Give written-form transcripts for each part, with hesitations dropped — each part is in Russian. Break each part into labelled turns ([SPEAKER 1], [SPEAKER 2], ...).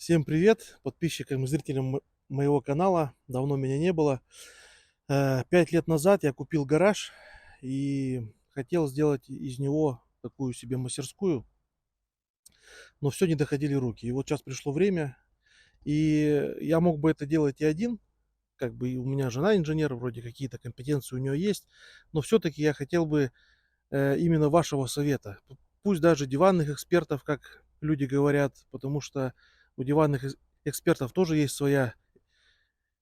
[SPEAKER 1] Всем привет, подписчикам и зрителям моего канала. Давно меня не было. 5 лет назад я купил гараж и хотел сделать из него такую себе мастерскую, но все не доходили руки. И вот сейчас пришло время, и я мог бы это делать и один, как бы и у меня жена инженер, вроде какие-то компетенции у нее есть, но все-таки я хотел бы именно вашего совета. Пусть даже диванных экспертов, как люди говорят, потому что у диванных экспертов тоже есть своя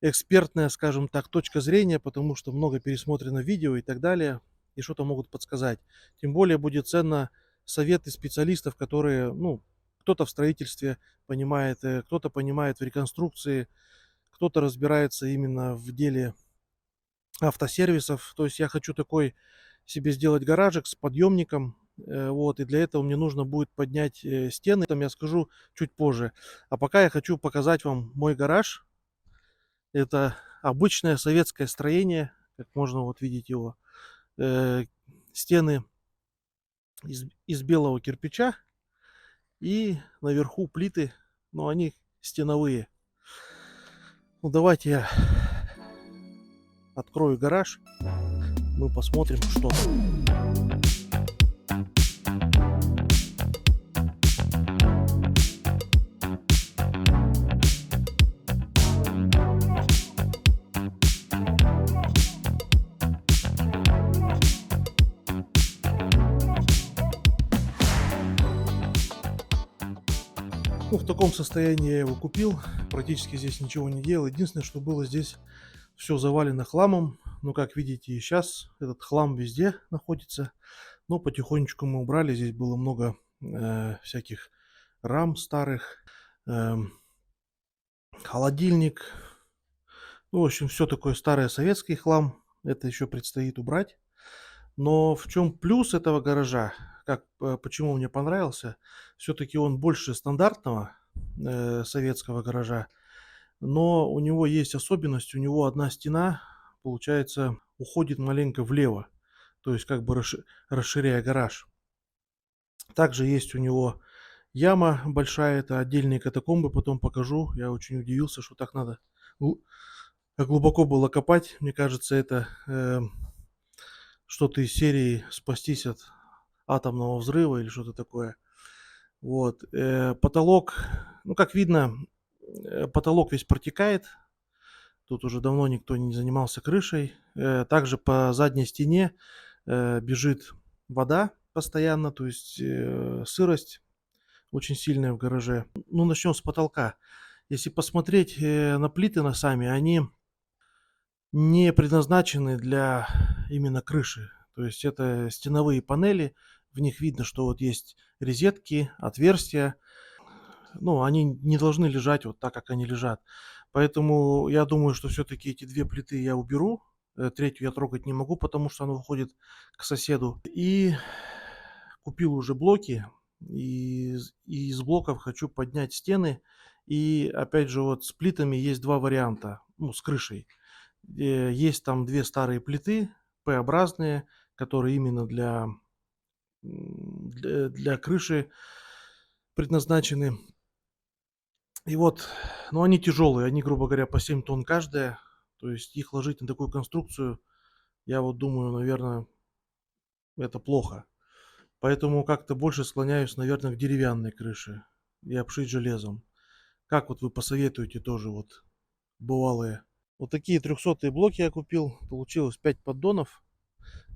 [SPEAKER 1] экспертная, скажем так, точка зрения, потому что много пересмотрено видео и так далее, и что-то могут подсказать. Тем более будет ценно советы специалистов, которые, ну, кто-то в строительстве понимает, кто-то понимает в реконструкции, кто-то разбирается именно в деле автосервисов. То есть я хочу такой себе сделать гаражик с подъемником, вот, и для этого мне нужно будет поднять стены, там я скажу чуть позже. А пока я хочу показать вам мой гараж. Это обычное советское строение, как можно вот видеть его. Э, Стены из белого кирпича и наверху плиты, но они стеновые. Ну давайте я открою гараж, мы посмотрим, что там. Ну, в таком состоянии я его купил, практически здесь ничего не делал. Единственное, что было здесь все завалено хламом. Ну, как видите, и сейчас этот хлам везде находится. Но потихонечку мы убрали. Здесь было много всяких рам старых, эм, холодильник. Ну, в общем, все такое старое советский хлам. Это еще предстоит убрать. Но в чем плюс этого гаража? Почему мне понравился? Все-таки он больше стандартного советского гаража. Но у него есть особенность. У него одна стена, получается, уходит маленько влево. То есть как бы расширяя гараж. Также есть у него яма большая. Это отдельные катакомбы. Потом покажу. Я очень удивился, что так надо глубоко было копать. Мне кажется, это что-то из серии «Спастись от атомного взрыва» или что-то такое. Вот. Потолок, ну, как видно, потолок весь протекает. Тут уже давно никто не занимался крышей. Также по задней стене бежит вода постоянно, то есть сырость очень сильная в гараже. Ну, начнем с потолка. Если посмотреть на плиты на сами, они не предназначены для именно крыши. То есть это стеновые панели, в них видно, что вот есть розетки, отверстия. Ну, они не должны лежать вот так, как они лежат. Поэтому я думаю, что все-таки эти две плиты я уберу. Третью я трогать не могу, потому что она уходит к соседу. И купил уже блоки. И из блоков хочу поднять стены. И опять же, вот с плитами есть два варианта. Ну, с крышей. Есть там две старые плиты, П-образные, которые именно для крыши предназначены. И вот, ну, они тяжелые, они, грубо говоря, по 7 тонн каждая. То есть их ложить на такую конструкцию, я вот думаю, наверное, это плохо. Поэтому как-то больше склоняюсь, наверное, к деревянной крыше и обшить железом. Как вот вы посоветуете тоже вот бывалые? Вот такие 300-е блоки я купил. Получилось 5 поддонов.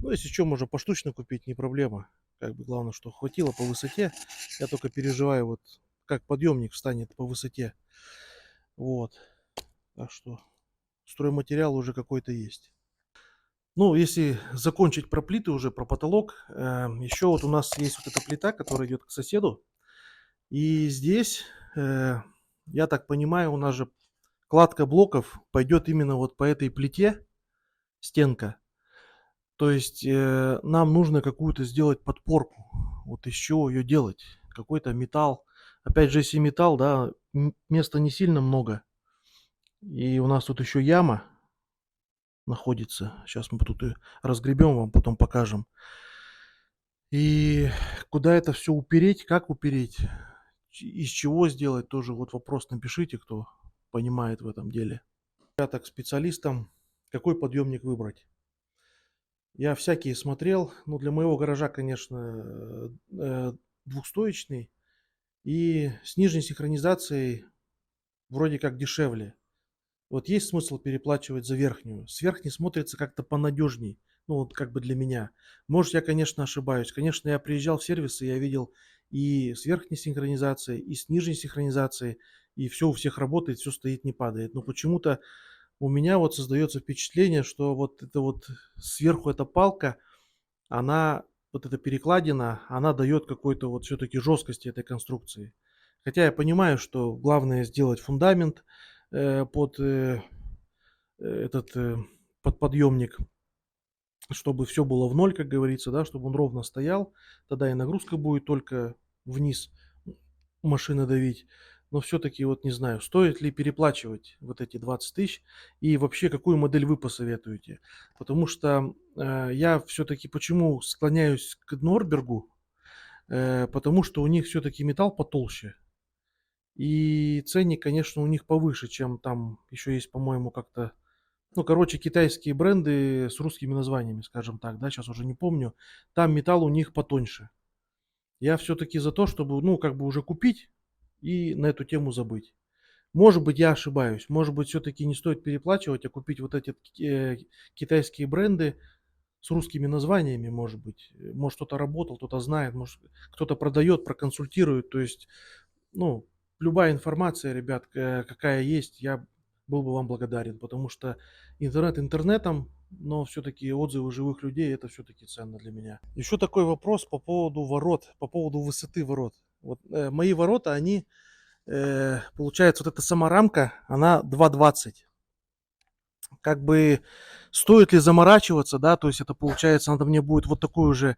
[SPEAKER 1] Ну, если что, можно поштучно купить, не проблема. Как бы главное, что хватило по высоте. Я только переживаю, вот как подъемник встанет по высоте. Вот. Так что стройматериал уже какой-то есть. Ну, если закончить про плиты уже, про потолок, еще вот у нас есть вот эта плита, которая идет к соседу. И здесь, я так понимаю, у нас же кладка блоков пойдет именно вот по этой плите, стенка. То есть нам нужно какую-то сделать подпорку. Вот из чего ее делать? Какой-то металл. Опять же, если металл, да, места не сильно много. И у нас тут еще яма находится. Сейчас мы тут и разгребем, вам потом покажем. И куда это все упереть, как упереть? из чего сделать, тоже вот вопрос напишите, кто понимает в этом деле. Я так специалистам, какой подъемник выбрать. Я всякие смотрел, но для моего гаража, конечно, двухстоечный и с нижней синхронизацией вроде как дешевле. Вот есть смысл переплачивать за верхнюю. С верхней смотрится как-то понадежней. Ну, вот как бы для меня. Может, я, конечно, ошибаюсь. Конечно, я приезжал в сервисы, я видел и с верхней синхронизацией, и с нижней синхронизацией, и все у всех работает, все стоит, не падает. Но почему-то у меня вот создается впечатление, что вот это вот сверху эта палка, она, вот эта перекладина, она дает какой-то вот все-таки жесткости этой конструкции. Хотя я понимаю, что главное сделать фундамент под этот под подъемник, чтобы все было в ноль, как говорится, да, чтобы он ровно стоял, тогда и нагрузка будет только вниз машины давить. Но все-таки вот не знаю, стоит ли переплачивать вот эти 20 тысяч и вообще какую модель вы посоветуете. Потому что я все-таки почему склоняюсь к Норбергу, потому что у них все-таки металл потолще. И ценник, конечно, у них повыше, чем там еще есть, по-моему, как-то, ну, короче, китайские бренды с русскими названиями, скажем так, да, сейчас уже не помню. Там металл у них потоньше. Я все-таки за то, чтобы, ну, как бы уже купить и на эту тему забыть. Может быть, я ошибаюсь. Может быть, все-таки не стоит переплачивать, а купить вот эти китайские бренды с русскими названиями, может быть. Может, кто-то работал, кто-то знает, может, кто-то продает, проконсультирует. То есть, ну, любая информация, ребят, какая есть, я был бы вам благодарен, потому что интернет интернетом, но все-таки отзывы живых людей это все-таки ценно для меня. Еще такой вопрос по поводу ворот, по поводу высоты ворот. Вот мои ворота, они, получается, вот эта сама рамка, она 2,20. Как бы стоит ли заморачиваться, да, то есть это получается, надо мне будет вот такой уже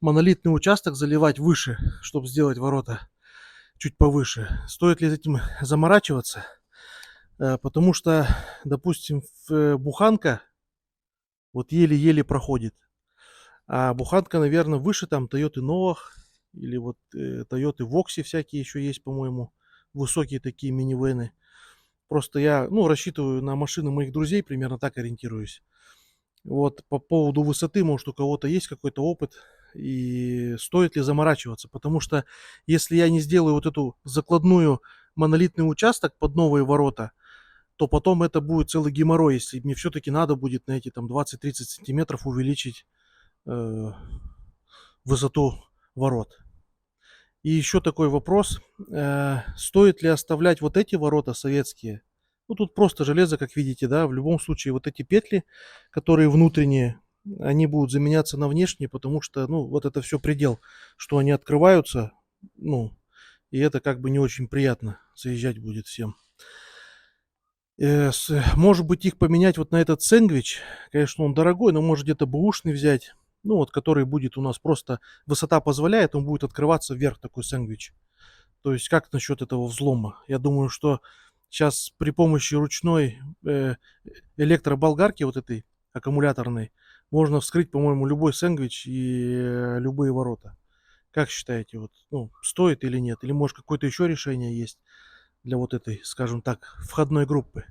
[SPEAKER 1] монолитный участок заливать выше, чтобы сделать ворота чуть повыше. Стоит ли этим заморачиваться? Потому что, допустим, буханка вот еле-еле проходит. А буханка, наверное, выше там Toyota Novах или вот Toyota Voxy всякие еще есть, по-моему, высокие такие минивены. Просто я, ну, рассчитываю на машины моих друзей, примерно так ориентируюсь. Вот по поводу высоты, может, у кого-то есть какой-то опыт и стоит ли заморачиваться, потому что если я не сделаю вот эту закладную монолитный участок под новые ворота, то потом это будет целый геморрой, если мне все-таки надо будет на эти там 20-30 сантиметров увеличить э, высоту ворот. И еще такой вопрос, стоит ли оставлять вот эти ворота советские? Ну, тут просто железо, как видите, да, в любом случае вот эти петли, которые внутренние, они будут заменяться на внешние, потому что, ну, вот это все предел, что они открываются, ну, и это как бы не очень приятно заезжать будет всем. Может быть, их поменять вот на этот сэндвич. Конечно, он дорогой, но может где-то бэушный взять. Ну, вот который будет у нас просто высота позволяет, он будет открываться вверх, такой сэндвич. То есть как насчет этого взлома? Я думаю, что сейчас при помощи ручной электроболгарки вот этой аккумуляторной можно вскрыть, по-моему, любой сэндвич и любые ворота. Как считаете, вот, ну, стоит или нет? Или может какое-то еще решение есть для вот этой, скажем так, входной группы?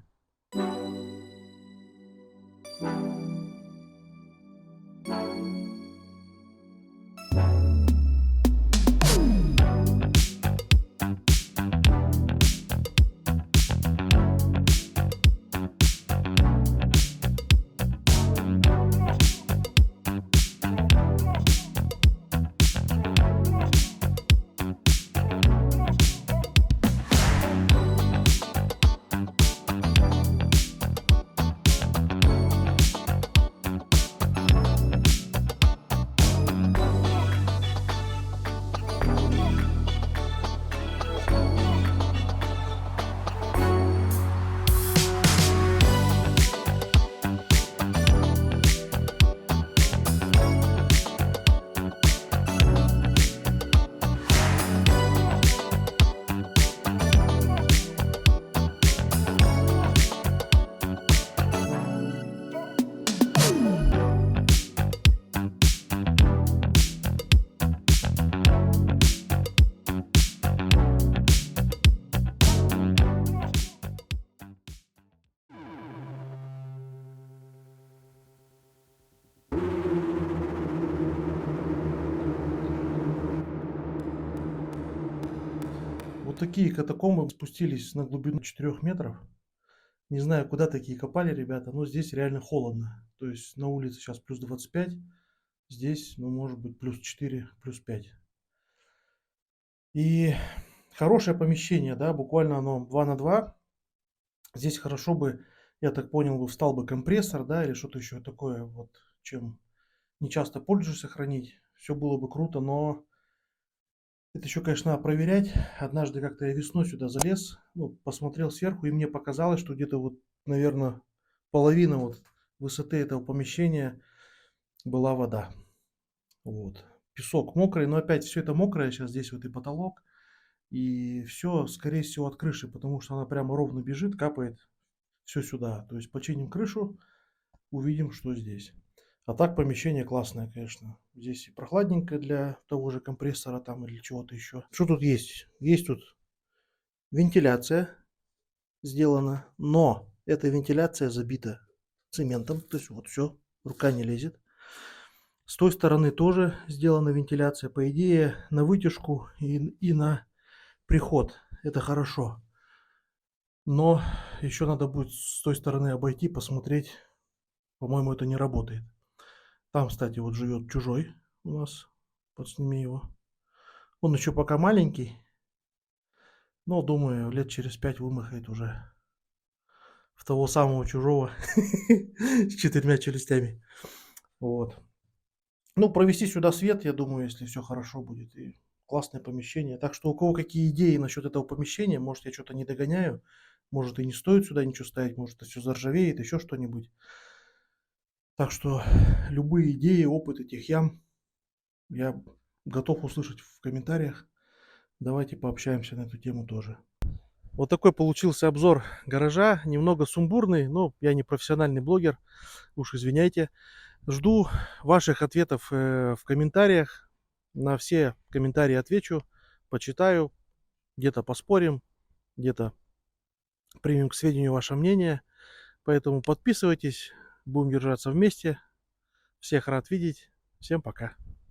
[SPEAKER 1] Вот такие катакомбы, спустились на глубину 4 метров. Не знаю, куда такие копали ребята, но здесь реально холодно. То есть на улице сейчас плюс 25, здесь, ну, может быть, плюс 4, плюс 5. И хорошее помещение, да, буквально оно 2 на 2. Здесь хорошо бы, я так понял, бы встал бы компрессор, да, или что-то еще такое, вот, чем не часто пользуешься, хранить. Все было бы круто, но это еще, конечно, надо проверять. Однажды как-то я весной сюда залез, ну, посмотрел сверху, и мне показалось, что где-то вот, наверное, половина вот высоты этого помещения была вода. Вот. Песок мокрый, но опять все это мокрое, сейчас здесь вот и потолок, и все, скорее всего, от крыши, потому что она прямо ровно бежит, капает все сюда. То есть починим крышу, увидим, что здесь. А так помещение классное, конечно. Здесь и прохладненько для того же компрессора там или чего-то еще. Что тут есть? Есть тут вентиляция сделана, но эта вентиляция забита цементом. То есть вот все, рука не лезет. С той стороны тоже сделана вентиляция. По идее, на вытяжку и на приход. Это хорошо. Но еще надо будет с той стороны обойти, посмотреть. По-моему, это не работает. Там, кстати, вот живет чужой у нас. Подсними его. Он еще пока маленький, но, думаю, лет через 5 вымахает уже в того самого чужого с 4 челюстями. Вот. Ну, провести сюда свет, я думаю, если все хорошо будет. И классное помещение. Так что у кого какие идеи насчет этого помещения, может, я что-то не догоняю, может, и не стоит сюда ничего ставить, может, это все заржавеет, еще что-нибудь. Так что любые идеи, опыт этих ям я готов услышать в комментариях. Давайте пообщаемся на эту тему тоже. Вот такой получился обзор гаража. Немного сумбурный, но я не профессиональный блогер, уж извиняйте. Жду ваших ответов в комментариях. На все комментарии отвечу, почитаю, где-то поспорим, где-то примем к сведению ваше мнение. Поэтому подписывайтесь, будем держаться вместе. Всех рад видеть. Всем пока.